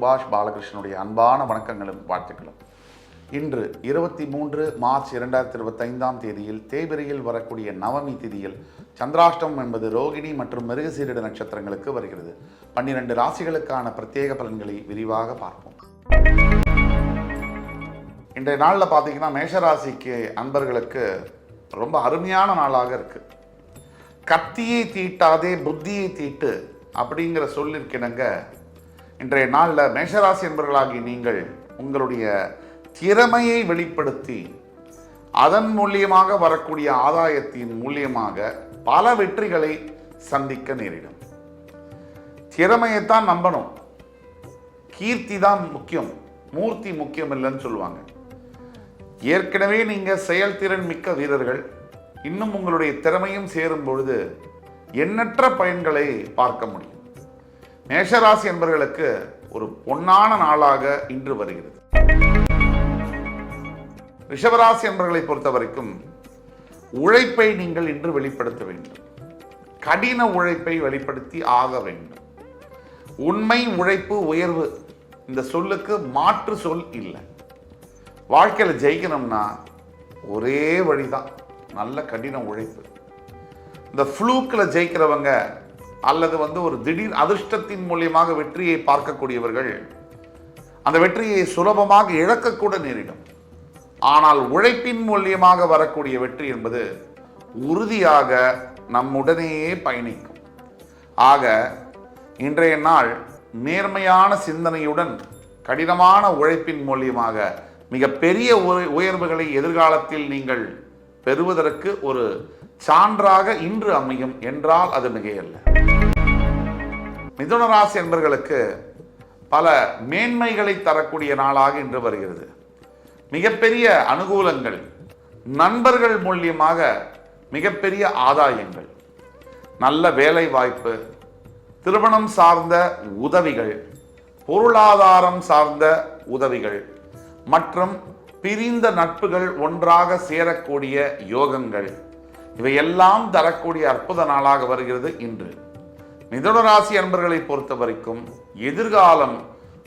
சுபாஷ் பாலகிருஷ்ணனுடைய அன்பான வணக்கங்களும் வாழ்த்துக்களும். இன்று 23 மார்ச் 2025 தேதியில் தேய்பிரையில் வரக்கூடிய நவமி திதியில் சந்திராஷ்டமம் என்பது ரோகிணி மற்றும் மிருகசீரிட நட்சத்திரங்களுக்கு வருகிறது. 12 ராசிகளுக்கான பிரத்யேக பலன்களை விரிவாக பார்ப்போம். இன்றைய நாளில் பார்த்தீங்கன்னா மேஷராசிக்கு அன்பர்களுக்கு ரொம்ப அருமையான நாளாக இருக்கு. கத்தியை தீட்டாதே புத்தியை தீட்டு அப்படிங்கிற சொல்லிருக்கினங்க. இன்றைய நாளில் மேஷராசி என்பவர்களாகி நீங்கள் உங்களுடைய திறமையை வெளிப்படுத்தி அதன் மூலியமாக வரக்கூடிய ஆதாயத்தின் மூலியமாக பல வெற்றிகளை சந்திக்க நேரிடும். திறமையைத்தான் நம்பணும், கீர்த்தி தான் முக்கியம், மூர்த்தி முக்கியம் இல்லைன்னு சொல்லுவாங்க. ஏற்கனவே நீங்க செயல்திறன் மிக்க வீரர்கள், இன்னும் உங்களுடைய திறமையும் சேரும் பொழுது எண்ணற்ற பயன்களை பார்க்க முடியும். மேஷராசி என்பவர்களுக்கு ஒரு பொன்னான நாளாக இன்று வருகிறது. ரிஷபராசி என்பவர்களை பொறுத்த வரைக்கும் உழைப்பை நீங்கள் இன்று வெளிப்படுத்த வேண்டும். கடின உழைப்பை வெளிப்படுத்தி ஆக வேண்டும். உண்மை, உழைப்பு, உயர்வு இந்த சொல்லுக்கு மாற்று சொல் இல்லை. வாழ்க்கையில் ஜெயிக்கணும்னா ஒரே வழிதான், நல்ல கடின உழைப்பு. இந்த ஃப்ளூக்கில் ஜெயிக்கிறவங்க அல்லது ஒரு திடீர் அதிர்ஷ்டத்தின் மூலியமாக வெற்றியை பார்க்கக்கூடியவர்கள் அந்த வெற்றியை சுலபமாக இழக்கக்கூட நேரிடும். ஆனால் உழைப்பின் மூலியமாக வரக்கூடிய வெற்றி என்பது உறுதியாக நம்முடனேயே பயணிக்கும். ஆக இன்றைய நாள் நேர்மையான சிந்தனையுடன் கடினமான உழைப்பின் மூலியமாக மிகப்பெரிய உயர்வுகளை எதிர்காலத்தில் நீங்கள் பெறுவதற்கு ஒரு சான்றாக இன்று அமையும் என்றால் அது மிகையல்ல. மிதுன ராசி என்பவர்களுக்கு பல மேன்மைகளை தரக்கூடிய நாளாக இன்று வருகிறது. மிகப்பெரிய அனுகூலங்கள், நண்பர்கள் மூலியமாக மிகப்பெரிய ஆதாயங்கள், நல்ல வேலை வாய்ப்பு, திருமணம் சார்ந்த உதவிகள், பொருளாதாரம் சார்ந்த உதவிகள் மற்றும் பிரிந்த நட்புகள் ஒன்றாக சேரக்கூடிய யோகங்கள், இவையெல்லாம் தரக்கூடிய அற்புத நாளாக வருகிறது இன்று. மிதுன ராசி அன்பர்களை பொறுத்த வரைக்கும் எதிர்காலம்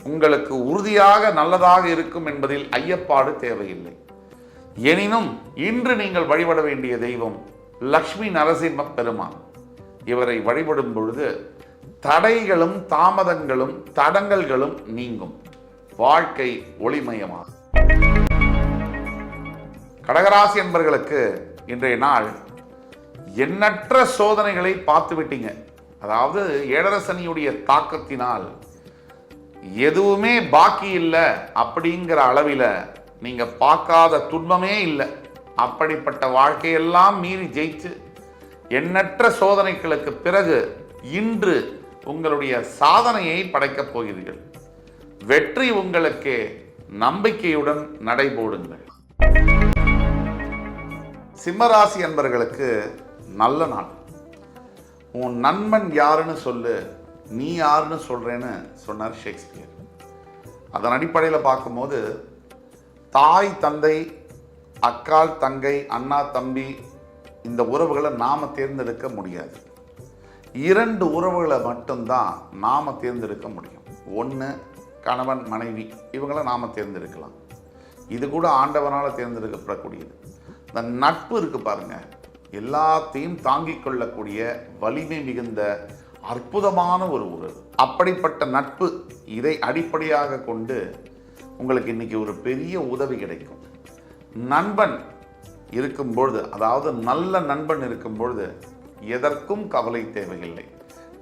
உங்களுக்கு உறுதியாக நல்லதாக இருக்கும் என்பதில் ஐயப்பாடு தேவையில்லை. எனினும் இன்று நீங்கள் வழிபட வேண்டிய தெய்வம் லக்ஷ்மி நரசிம்ம பெருமான். இவரை வழிபடும் பொழுது தடைகளும் தாமதங்களும் தடங்கல்களும் நீங்கும், வாழ்க்கை ஒளிமயமாகும். கடகராசி என்பவர்களுக்கு இன்றைய நாள் எண்ணற்ற சோதனைகளை பார்த்து விட்டீங்க. அதாவது ஏழரை சனியுடைய தாக்கத்தினால் எதுவுமே பாக்கி இல்லை அப்படிங்கிற அளவில் நீங்க பார்க்காத துன்பமே இல்லை. அப்படிப்பட்ட வாழ்க்கையெல்லாம் மீறி ஜெயிச்சு எண்ணற்ற சோதனைகளுக்கு பிறகு இன்று உங்களுடைய சாதனையை படைக்கப் போகிறீர்கள். வெற்றி உங்களுக்கு, நம்பிக்கையுடன் நடைபோடுங்கள். சிம்மராசி என்பவர்களுக்கு நல்ல நாள். உன் நண்பன் யாருன்னு சொல்லு, நீ யாருன்னு சொல்றேன்னு சொன்னார் ஷேக்ஸ்பியர். அதன் அடிப்படையில் பார்க்கும்போது தாய் தந்தை, அக்கால் தங்கை, அண்ணா தம்பி, இந்த உறவுகளை நாம தேர்ந்தெடுக்க முடியாது. 2 உறவுகளை மட்டும்தான் நாம தேர்ந்தெடுக்க முடியும். ஒன்று கணவன் மனைவி, இவங்களை நாம தேர்ந்தெடுக்கலாம். இது கூட ஆண்டவனால் தேர்ந்தெடுக்கப்படக்கூடியது. இந்த நட்பு இருக்கு பாருங்க, எல்லாத்தையும் தாங்கிக் கொள்ளக்கூடிய வலிமை மிகுந்த அற்புதமான ஒரு உறவு. அப்படிப்பட்ட நட்பு, இதை அடிப்படையாக கொண்டு உங்களுக்கு இன்னைக்கு ஒரு பெரிய உதவி கிடைக்கும். நண்பன் இருக்கும்பொழுது, அதாவது நல்ல நண்பன் இருக்கும்பொழுது எதற்கும் கவலை தேவையில்லை.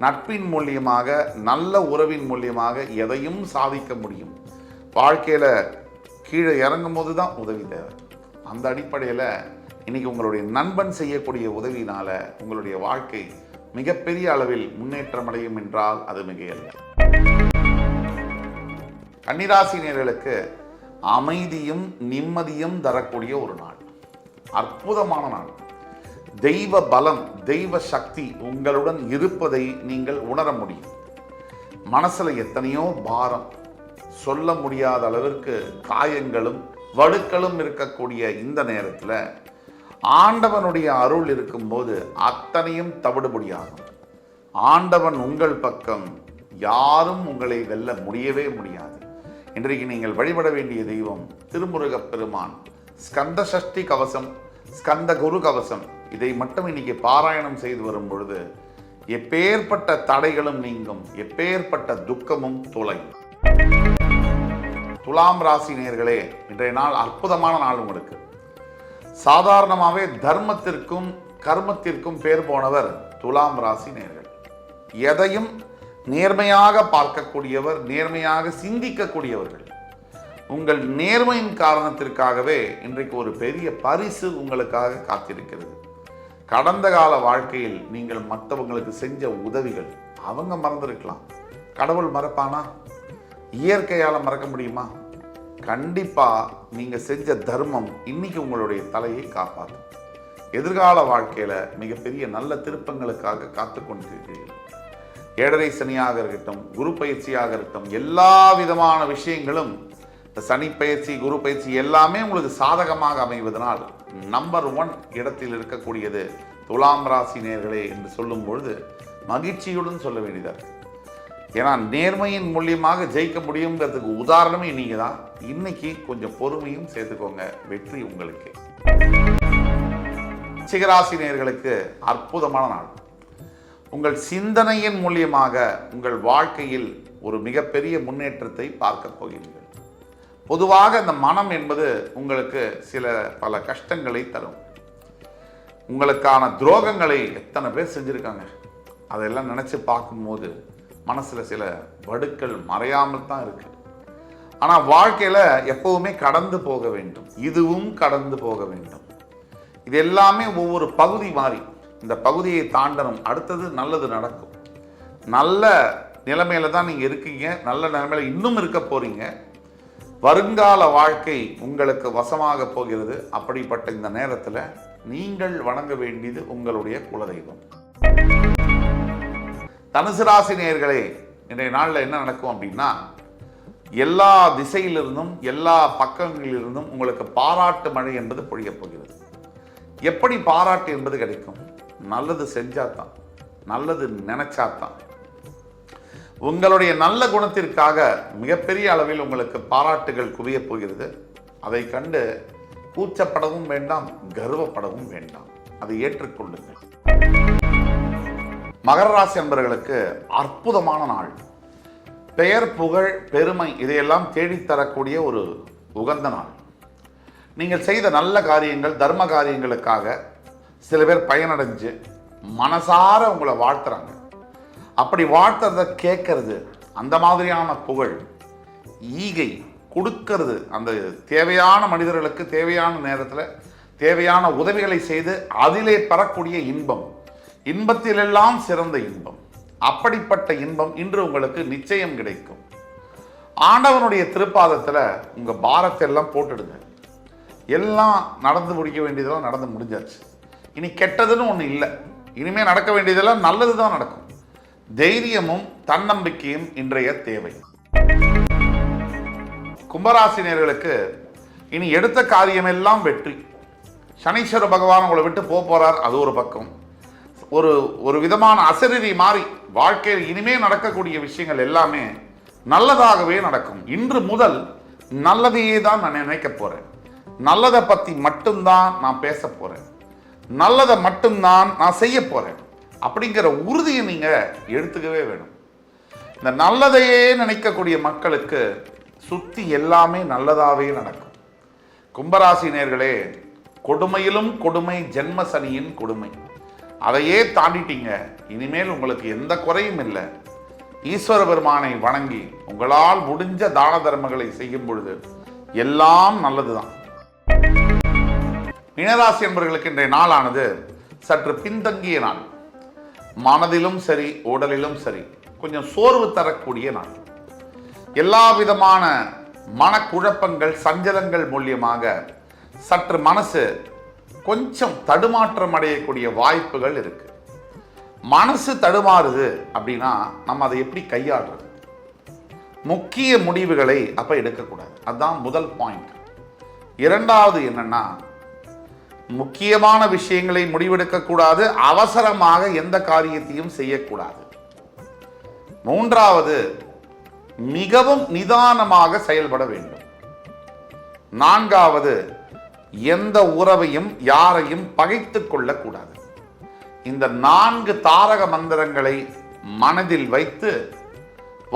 நட்பின் மூலியமாக, நல்ல உறவின் மூலியமாக எதையும் சாதிக்க முடியும். வாழ்க்கையில் கீழே இறங்கும் போது தான் உதவி தேவை. அந்த அடிப்படையில் இன்னைக்கு உங்களுடைய நண்பன் செய்யக்கூடிய உதவினால உங்களுடைய வாழ்க்கை மிகப்பெரிய அளவில் முன்னேற்றம் அடையும் என்றால் அது மிகையல்ல. கன்னிராசினியர்களுக்கு அமைதியும் நிம்மதியும் தரக்கூடிய ஒரு நாள், அற்புதமான நாள். தெய்வ பலம், தெய்வ சக்தி உங்களுடன் இருப்பதை நீங்கள் உணர முடியும். மனசுல எத்தனையோ பாரம், சொல்ல முடியாத அளவிற்கு காயங்களும் வடுக்களும் இருக்கக்கூடிய இந்த நேரத்தில் ஆண்டவனுடைய அருள் இருக்கும்போது அத்தனையும் தவிடுபடியாகும். ஆண்டவன் உங்கள் பக்கம், யாரும் உங்களை வெல்ல முடியவே முடியாது. இன்றைக்கு நீங்கள் வழிபட வேண்டிய தெய்வம் திருமுருகப் பெருமான். ஸ்கந்த சஷ்டி கவசம், ஸ்கந்த குரு கவசம், இதை மட்டும் இன்னைக்கு பாராயணம் செய்து வரும் பொழுது எப்பேற்பட்ட தடைகளும் நீங்கும், எப்பேற்பட்ட துக்கமும் தொலையும். துலாம் ராசி நேயர்களே, இன்றைய நாள் அற்புதமான நாள் உங்களுக்கு. சாதாரணமாகவே தர்மத்திற்கும் கர்மத்திற்கும் பேர் போனவர் துலாம் ராசி நேயர்கள். எதையும் நேர்மையாக பார்க்கக்கூடியவர், நேர்மையாக சிந்திக்கக்கூடியவர்கள். உங்கள் நேர்மையின் காரணத்திற்காகவே இன்றைக்கு ஒரு பெரிய பரிசு உங்களுக்காக காத்திருக்கிறது. கடந்த கால வாழ்க்கையில் நீங்கள் மற்றவங்களுக்கு செஞ்ச உதவிகள் அவங்க மறந்துருக்கலாம். கடவுள் மறப்பானா? இயற்கையால் மறக்க முடியுமா? கண்டிப்பா நீங்க செஞ்ச தர்மம் இன்னைக்கு உங்களுடைய தலையை காப்பாற்றும். எதிர்கால வாழ்க்கையில மிகப்பெரிய நல்ல திருப்பங்களுக்காக காத்து கொண்டிருக்கிறீர்கள். ஏழரை சனியாக இருக்கட்டும், குரு பயிற்சியாக இருக்கட்டும், எல்லா விதமான விஷயங்களும் சனி பயிற்சி, குரு பயிற்சி எல்லாமே உங்களுக்கு சாதகமாக அமைவதனால் நம்பர் 1 இடத்தில் இருக்கக்கூடியது துலாம் ராசி நேயர்களே என்று சொல்லும் பொழுது மகிழ்ச்சியுடன் சொல்ல வேண்டியதாக இருக்கு. ஏன்னா நேர்மையின் மூலியமாக ஜெயிக்க முடியுங்கிறதுக்கு உதாரணமே நீங்க தான். இன்னைக்கு கொஞ்சம் பொறுமையும் சேர்த்துக்கோங்க, வெற்றி உங்களுக்கு. சிகராசி நேயர்களுக்கு அற்புதமான நாள். உங்கள் சிந்தனையின் மூலியமாக உங்கள் வாழ்க்கையில் ஒரு மிகப்பெரிய முன்னேற்றத்தை பார்க்க போகிறீர்கள். பொதுவாக இந்த மனம் என்பது உங்களுக்கு பல கஷ்டங்களை தரும். உங்களுக்கான துரோகங்களை எத்தனை பேர் செஞ்சிருக்காங்க, அதெல்லாம் நினைச்சு பார்க்கும்போது மனசுல சில வடுக்கள் மறையாமல் தான் இருக்கு. ஆனா வாழ்க்கையில எப்பவுமே கடந்து போக வேண்டும், இதுவும் கடந்து போக வேண்டும். இது எல்லாமே ஒவ்வொரு பகுதி மாறி இந்த பகுதியை தாண்டணும், அடுத்தது நல்லது நடக்கும். நல்ல நிலைமையில தான் நீங்க இருக்கீங்க, நல்ல நிலைமையில இன்னும் இருக்க போறீங்க. வருங்கால வாழ்க்கை உங்களுக்கு வசமாக போகிறது. அப்படிப்பட்ட இந்த நேரத்தில் நீங்கள் வணங்க வேண்டியது உங்களுடைய குலதெய்வம். தனுசு ராசி நேயர்களே, இன்றைய நாளில் என்ன நடக்கும் அப்படின்னா, எல்லா திசையிலிருந்தும் எல்லா பக்கங்களிலிருந்தும் உங்களுக்கு பாராட்டு மழை என்பது பொழிய போகிறது. எப்படி பாராட்டு என்பது கிடைக்கும்? நல்லது செஞ்சாதான், நல்லது நினைச்சாதான். உங்களுடைய நல்ல குணத்திற்காக மிகப்பெரிய அளவில் உங்களுக்கு பாராட்டுகள் குவிய போகிறது. அதை கண்டு கூச்சப்படவும் வேண்டாம், கர்வப்படவும் வேண்டாம், அதை ஏற்றுக்கொள்ளுங்கள். மகர ராசி அன்பர்களுக்கு அற்புதமான நாள். பெயர், புகழ், பெருமை இதையெல்லாம் தேடித்தரக்கூடிய ஒரு உகந்த நாள். நீங்கள் செய்த நல்ல காரியங்கள், தர்ம காரியங்களுக்காக சில பேர் பயனடைஞ்சு மனசார உங்களை வாழ்த்துறாங்க. அப்படி வாழ்த்துறத கேட்கறது, அந்த மாதிரியான புகழ், ஈகை கொடுக்கிறது, அந்த தேவையான மனிதர்களுக்கு தேவையான நேரத்தில் தேவையான உதவிகளை செய்து அதிலே பெறக்கூடிய இன்பம், இன்பத்திலெல்லாம் சிறந்த இன்பம். அப்படிப்பட்ட இன்பம் இன்று உங்களுக்கு நிச்சயம் கிடைக்கும். ஆண்டவனுடைய திருப்பாதத்தில் உங்க பாரத்தை எல்லாம் போட்டுடுங்க. எல்லாம் நடந்து முடிக்க வேண்டியதெல்லாம் நடந்து முடிஞ்சாச்சு. இனி கெட்டதுன்னு ஒன்று இல்லை. இனிமேல் நடக்க வேண்டியதெல்லாம் நல்லது தான் நடக்கும். தைரியமும் தன்னம்பிக்கையும் இன்றைய தேவை. கும்பராசினியர்களுக்கு இனி எடுத்த காரியமெல்லாம் வெற்றி. சனீஸ்வர பகவான் உங்களை விட்டு போறார், அது ஒரு பக்கம். ஒரு விதமான அசரீரி மாறி வாழ்க்கையில் இனிமே நடக்கக்கூடிய விஷயங்கள் எல்லாமே நல்லதாகவே நடக்கும். இன்று முதல் நல்லதையே தான் நான் நினைக்க போறேன், நல்லதை பத்தி மட்டும்தான் நான் பேச போறேன், நல்லதை மட்டும்தான் நான் செய்ய போறேன் அப்படிங்கிற உறுதியை நீங்க எடுத்துக்கவே வேணும். இந்த நல்லதையே நினைக்கக்கூடிய மக்களுக்கு சுத்தி எல்லாமே நல்லதாவே நடக்கும். கும்பராசி நேயர்களே, கொடுமையிலும் கொடுமை ஜென்ம சனியின் கொடுமை. அதையே தாண்டிட்டீங்க. இனிமேல் உங்களுக்கு எந்த குறையும் இல்லை. ஈஸ்வர பெருமானை வணங்கி உங்களால் முடிஞ்ச தான தர்மங்களை செய்யும் பொழுது எல்லாம் நல்லதுதான். மீனராசி என்பவர்களுக்கு இன்றைய நாளானது சற்று பின்தங்கிய நாள். மனதிலும் சரி, உடலிலும் சரி கொஞ்சம் சோர்வு தரக்கூடிய நாள். எல்லா விதமான மனக்குழப்பங்கள், சஞ்சலங்கள் மூலியமாக சற்று மனசு கொஞ்சம் தடுமாற்றம் அடையக்கூடிய வாய்ப்புகள் இருக்கு. மனசு தடுமாறுது அப்படின்னா நம்ம அதை எப்படி கையாளுறது? முக்கிய முடிவுகளை அப்ப எடுக்கக்கூடாது. அதுதான் முதல் பாயிண்ட். இரண்டாவது என்னன்னா, முக்கியமான விஷயங்களை முடிவெடுக்க கூடாது, அவசரமாக எந்த காரியத்தையும் செய்யக்கூடாது. மூன்றாவது, மிகவும் நிதானமாக செயல்பட வேண்டும். நான்காவது, எந்த உறவையும் யாரையும் பகைத்துக் கொள்ளக்கூடாது. இந்த 4 தாரக மந்திரங்களை மனதில் வைத்து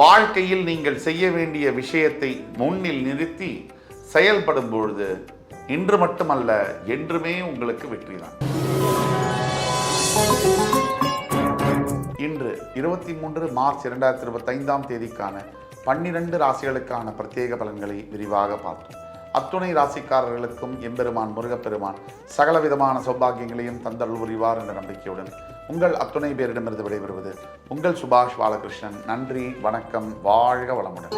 வாழ்க்கையில் நீங்கள் செய்ய வேண்டிய விஷயத்தை முன்னில் நிறுத்தி செயல்படும் பொழுது இன்று மட்டுமல்ல என்றுமே உங்களுக்கு வெற்றிதான். இன்று 23 மார்ச் 2025 தேதிக்கான 12 ராசிகளுக்கான பிரத்யேக பலன்களை விரிவாக பார்த்தோம். அத்துணை ராசிக்காரர்களுக்கும் எம்பெருமான் முருகப்பெருமான் சகலவிதமான சௌபாகியங்களையும் தந்தருள் புரிவார் என்ற நம்பிக்கையுடன் உங்கள் அத்துணை பேரிடமிருந்து விடைபெறுவது உங்கள் சுபாஷ் பாலகிருஷ்ணன். நன்றி, வணக்கம், வாழ்க வளமுடன்.